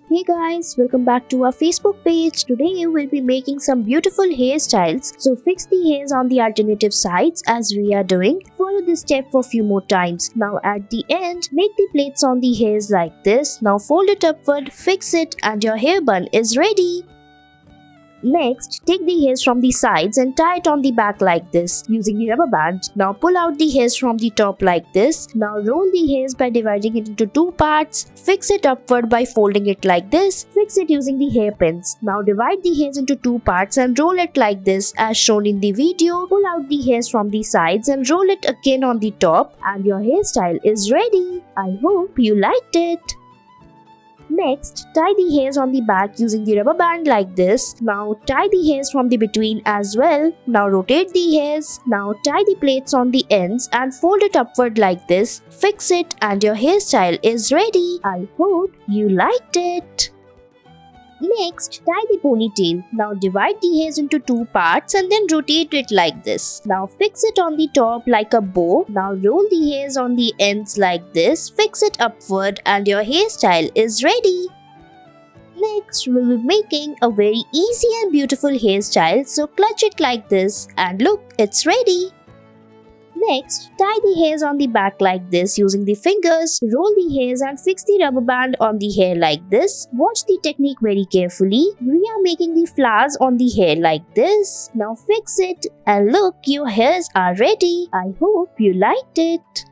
Hey guys, welcome back to our Facebook page. Today we'll be making some beautiful hairstyles. So fix the hairs on the alternative sides as we are doing. Follow this step for a few more times. Now at the end, make the plaits on the hairs like this. Now fold it upward, fix it, and your hair bun is ready. Next, take the hairs from the sides and tie it on the back like this using the rubber band. Now pull out the hairs from the top like this. Now roll the hairs by dividing it into two parts. Fix it upward by folding it like this. Fix it using the hairpins. Now divide the hairs into two parts and roll it like this as shown in the video. Pull out the hairs from the sides and roll it again on the top, and your hairstyle is ready. I hope you liked it. Next, tie the hairs on the back using the rubber band like this. Now tie the hairs from the between as well. Now rotate the hairs. Now tie the plaits on the ends and fold it upward like this. Fix it and your hairstyle is ready. I hope you liked it. Next, tie the ponytail. Now divide the hairs into two parts and then rotate it like this. Now fix it on the top like a bow. Now roll the hairs on the ends like this. Fix it upward and your hairstyle is ready. Next, we'll be making a very easy and beautiful hairstyle. So clutch it like this and look, it's ready. Next, tie the hairs on the back like this using the fingers. Roll the hairs and fix the rubber band on the hair like this. Watch the technique very carefully. We are making the flowers on the hair like this. Now fix it and look, your hairs are ready. I hope you liked it.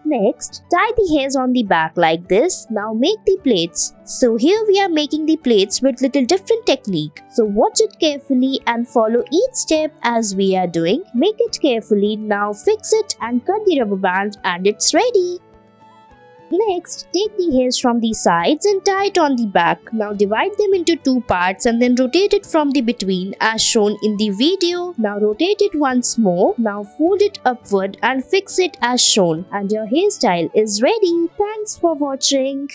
Next, tie the hairs on the back like this. Now make the plaits. So here we are making the plaits with little different technique. So watch it carefully and follow each step as we are doing. Make it carefully. Now fix it and cut the rubber band and it's ready. Next, take the hairs from the sides and tie it on the back. Now divide them into two parts and then rotate it from the between as shown in the video. Now rotate it once more. Now fold it upward and fix it as shown, and your hairstyle is ready. Thanks for watching.